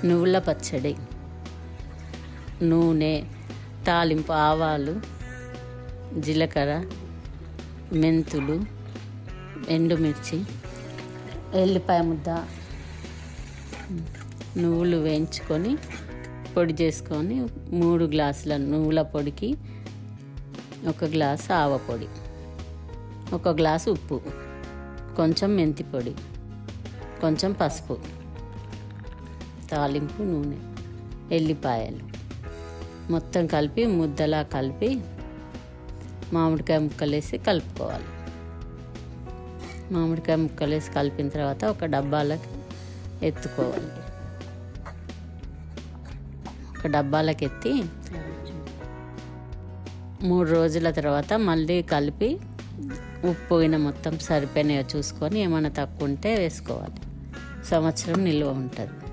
నువ్వుల పచ్చడి, నూనె, తాలింపు, ఆవాలు, జీలకర్ర, మెంతులు, ఎండుమిర్చి, ఎల్లిపాయ ముద్ద, నువ్వులు వేయించుకొని పొడి చేసుకొని 3 గ్లాసుల నువ్వుల పొడికి 1 గ్లాసు ఆవ పొడి, 1 గ్లాసు ఉప్పు, కొంచెం మెంతి పొడి, కొంచెం పసుపు, తాలింపు, నూనె, ఎల్లిపాయలు మొత్తం కలిపి ముద్దలా కలిపి మామిడికాయ ముక్కలేసి కలుపుకోవాలి. మామిడికాయ ముక్కలేసి కలిపిన తర్వాత ఒక డబ్బాలకి ఎత్తుకోవాలి. ఒక డబ్బాలకి ఎత్తి 3 రోజుల తర్వాత మళ్ళీ కలిపి ఉప్పు పోయిన మొత్తం సరిపోయినాయో చూసుకొని ఏమైనా తక్కువ ఉంటే వేసుకోవాలి. సంవత్సరం నిల్వ ఉంటుంది.